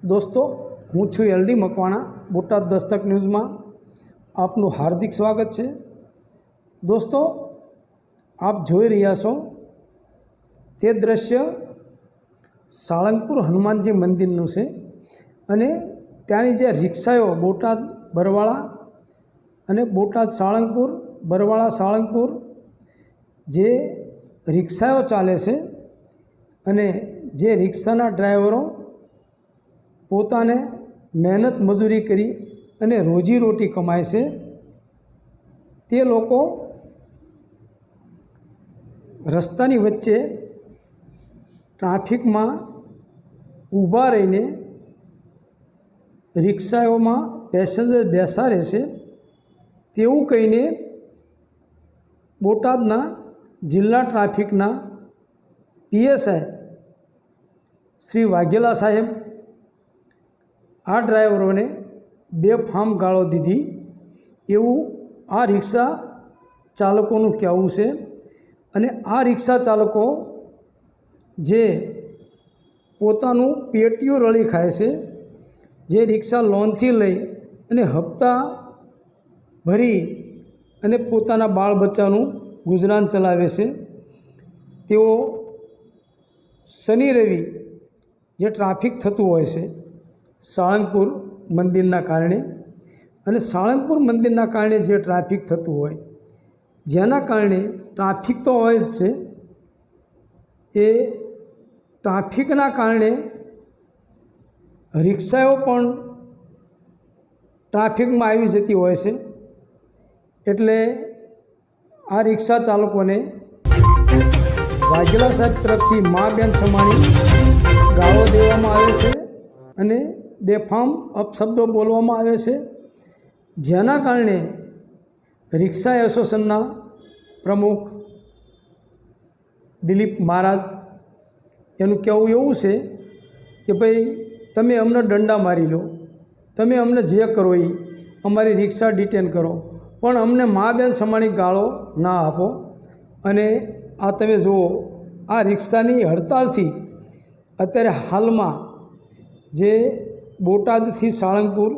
दोस्तों हूँ छूँ L D Makwana Botad Dastak news में आपनु हार्दिक स्वागत है। दोस्तों आप જોઈ રહ્યા છો તે दृश्य साळंगपुर हनुमानजी मंदिरનું છે અને ત્યાંની જે રિક્ષાઓ બોટાદ બરવાળા અને બોટાદ સાળંગપુર બરવાળા સાળંગપુર જે રિક્ષાઓ ચાલે છે અને જે રિક્ષાના ડ્રાઈવરો પોતાને મહેનત મજૂરી કરી અને રોજીરોટી કમાય છે તે લોકો રસ્તાની વચ્ચે ટ્રાફિકમાં ઊભા રહીને રિક્ષાઓમાં પેસેન્જર બેસાડે છે તેવું કહીને બોટાદના જિલ્લા ટ્રાફિકના પીએસઆઈ શ્રી વાઘેલા સાહેબ આ ડ્રાઈવરોને બેફામ ગાળો દીધી એવું આ રિક્ષા ચાલકોનું કહેવું છે। અને આ રિક્ષા ચાલકો જે પોતાનું પેટીઓ રળી ખાય છે, જે રિક્ષા લોનથી લઈ અને હપ્તા ભરી અને પોતાના બાળ બચ્ચાનું ગુજરાન ચલાવે છે, તેઓ શનિ રવિ જે ટ્રાફિક થતું હોય છે સાળંગપુર મંદિરના કારણે, અને સાળંગપુર મંદિરના કારણે જે ટ્રાફિક થતું હોય જેના કારણે ટ્રાફિક તો હોય જ છે, એ ટ્રાફિકના કારણે રિક્ષાઓ પણ ટ્રાફિકમાં આવી જતી હોય છે। એટલે આ રિક્ષા ચાલકોને વાઘેલા સાહેબ તરફથી મા બેન સમાણી ગાળો દેવામાં આવે છે અને બેફામ અપશબ્દો બોલવામાં આવે છે, જેના કારણે રિક્ષા એસોસિએશનના પ્રમુખ દિલીપ મહારાજ એનું કહેવું એવું છે કે ભાઈ તમે અમને દંડા મારી લો, તમે અમને જે કરો એ અમારી રિક્ષા ડિટેન કરો, પણ અમને મા બેન સમાણી ગાળો ના આપો। અને આ તમે જુઓ આ રિક્ષાની હડતાલથી અત્યારે હાલમાં જે બોટાદથી સાળંગપુર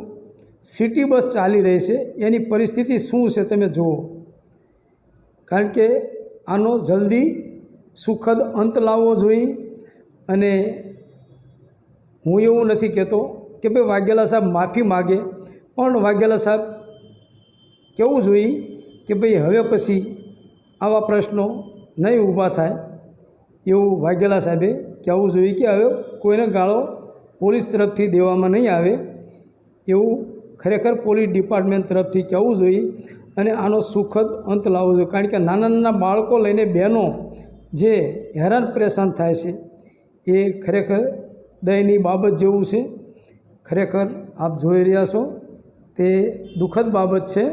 સિટી બસ ચાલી રહી છે એની પરિસ્થિતિ શું છે તમે જુઓ, કારણ કે આનો જલ્દી સુખદ અંત લાવવો જોઈએ। અને હું એવું નથી કહેતો કે ભાઈ વાઘેલા સાહેબ માફી માગે, પણ વાઘેલા સાહેબ કહેવું જોઈએ કે ભાઈ હવે પછી આવા પ્રશ્નો નહીં ઊભા થાય એવું વાઘેલા સાહેબે કહેવું જોઈએ કે હવે કોઈને ગાળો પોલીસ તરફથી દેવામાં નહીં આવે એવું ખરેખર પોલીસ ડિપાર્ટમેન્ટ તરફથી કહેવું જોઈએ અને આનો સુખદ અંત લાવવો જોઈએ। કારણ કે નાના નાના બાળકો લઈને બહેનો જે હેરાન પરેશાન થાય છે એ ખરેખર દયની બાબત જેવું છે। ખરેખર આપ જોઈ રહ્યા છો તે દુઃખદ બાબત છે।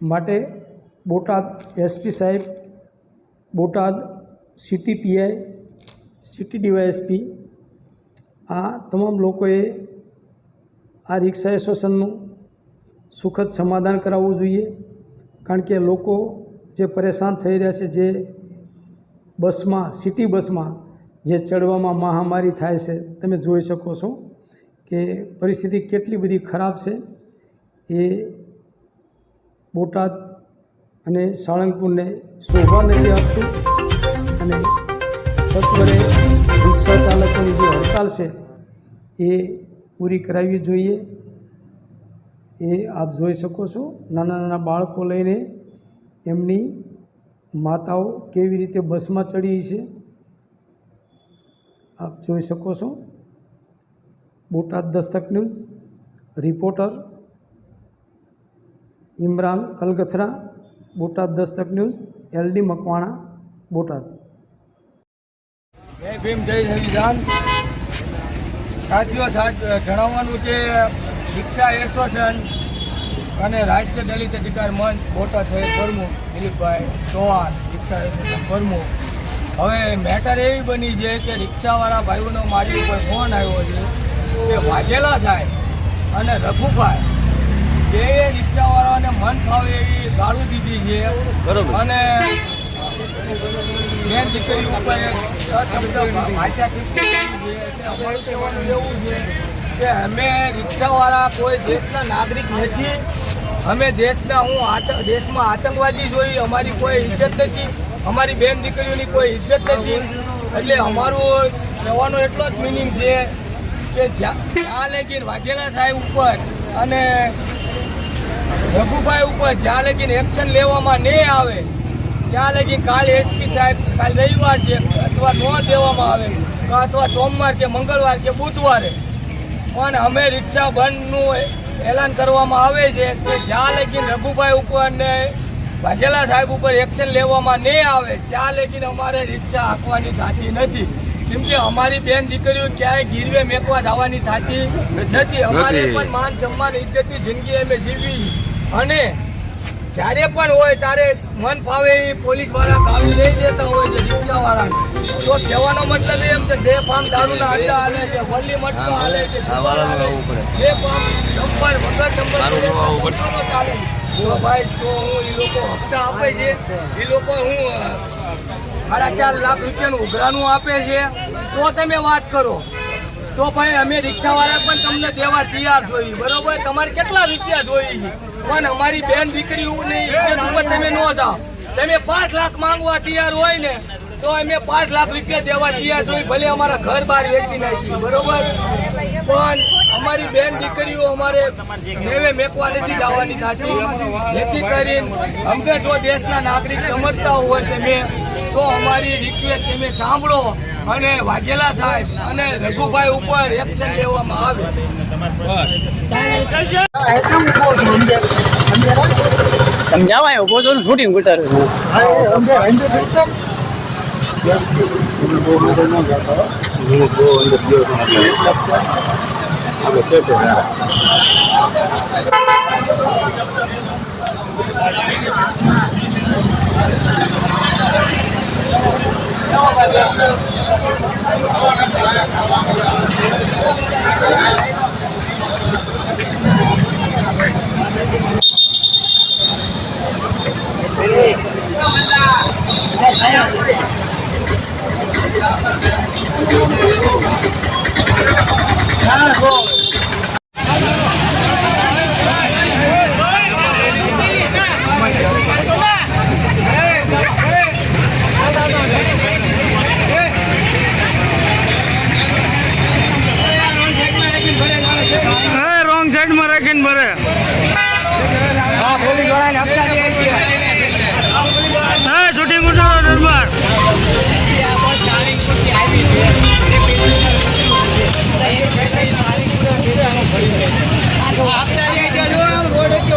માટે બોટાદ એસપી સાહેબ, Botad city PI, city DYSP આ તમામ લોકોએ આ રિક્ષા એસોસિએશનનું સુખદ સમાધાન કરાવવું જોઈએ। કારણ કે લોકો જે પરેશાન થઈ રહ્યા છે, જે બસમાં સિટી બસમાં જે ચડવામાં મહામારી થાય છે, તમે જોઈ શકો છો કે પરિસ્થિતિ કેટલી બધી ખરાબ છે। એ બોટાદ અને સાળંગપુરને શોભા નથી આપતું અને સત્વરે રિક્ષા ચાલકોની જે હડતાલ છે એ પૂરી કરાવવી જોઈએ। એ આપ જોઈ શકો છો નાના નાના બાળકો લઈને એમની માતાઓ કેવી રીતે બસમાં ચડી છે, આપ જોઈ શકો છો। Botad Dastak news reporter Imran Kalgathara, Botad Dastak news, L D Makwana, Botad. જય ભીમ, જય સંવિધાન। સાથીઓ જણાવવાનું કે રિક્ષા એસોસિએશન અને રાષ્ટ્રીય દલિત અધિકાર મંચ બોટાદ શહેર પ્રમુખ દિલીપભાઈ ચૌહાણ, રિક્ષા એસોસિએશન પ્રમુખ, હવે મેટર એવી બની છે કે રિક્ષાવાળા ભાઈઓનો મારી ઉપર ફોન આવ્યો છે કે વાઘેલા સાહેબ અને રઘુભાઈ બે રિક્ષાવાળાને મન ફાવે એવી ગાળું દીધી છે, બરોબર, અને બેન દીકરી ઉપર ભાષા છે. એટલે અમારું કહેવાનું એવું છે કે અમે રિક્ષાવાળા કોઈ દેશના નાગરિક નથી. અમે દેશમાં આતંકવાદી જોઈ, અમારી કોઈ ઇજ્જત નથી, અમારી બેન દીકરીઓની કોઈ ઇજ્જત નથી. એટલે અમારું કહેવાનો એટલો જ મિનિંગ છે કે જ્યાં લગીન વાઘેલા સાહેબ ઉપર અને રઘુભાઈ ઉપર જ્યાં લગીન એક્શન લેવામાં નહીં આવે ત્યાં લગી કાલ એસપી સાહેબ કાલ રવિવાર છે અથવા ન દેવામાં આવે અથવા સોમવાર કે મંગળવાર કે બુધવારે પણ અમે રિક્ષા બંધનું એલાન કરવામાં આવે છે કે જ્યાં લગીન રઘુભાઈ ઉપર ને વાઘેલા સાહેબ ઉપર એક્શન લેવામાં નહીં આવે ત્યાં લગીન અમારે રિક્ષા હાંકવાની થતી નથી. કેમ કે અમારી બેન દીકરીઓ ક્યાંય ગીરવે મેકવા જવાની થતી નથી. અમારે પણ માન સન્માન ઇજ્જતની જિંદગી અમે જીવી અને જ્યારે પણ હોય ત્યારે મન ફાવે એ પોલીસવાળા ગાવી લઈ દેતા હોય છે રિક્ષાવાળાને. તો કહેવાનો મતલબ એમ કે બે ફાર્મ દારૂના અડ્ડા હાલે છે, વલ્લી મટકા હાલે છે, બે ફાર્મ નંબર વગર નંબર ચાલે. તો ભાઈ તો હું એ લોકો હપ્તા આપે છે, એ લોકો હું 4.5 લાખ રૂપિયાનું ઉઘરાનું આપે છે તો તમે વાત કરો. તો ભાઈ અમે રિક્ષાવાળા પણ તમને દેવા તૈયાર જોઈએ, બરોબર? તમારે કેટલા રૂપિયા જોઈએ પણ અમારી બેન દીકરીઓની ઇજ્જત ઉપર તમે ન જાઓ. તમે 5 લાખ માંગવા તૈયાર હોય ને તો અમે 5 લાખ રૂપિયા દેવા તૈયાર જોઈએ, ભલે અમારા ઘર બહાર વેચી નાખીએ, બરોબર? પણ અમારી બેન દીકરીઓ અમારે નેવે મેકવા નથી જવાની થતી. જેથી કરીને અમને જો દેશના નાગરિક સમજતા હોય તમે તો અમારી રિક્વેસ્ટ તમે સાંભળો અને વાઘેલા સાહેબ અને રઘુભાઈ ઉપર એક્શન લેવામાં આવે. સમજાવાય ઉભો છો ને શૂટિંગ ઉતારું શૂટિંગ ઉતારો દરબાર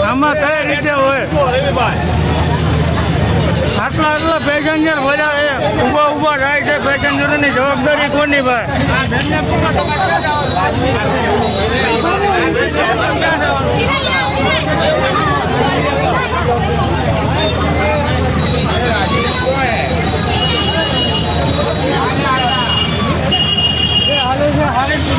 આમાં કઈ રીતે હોય આટલા પેસેન્જર બધા ઉભા જાય છે. પેસેન્જરોની જવાબદારી કોની ભાઈ? હાલે છે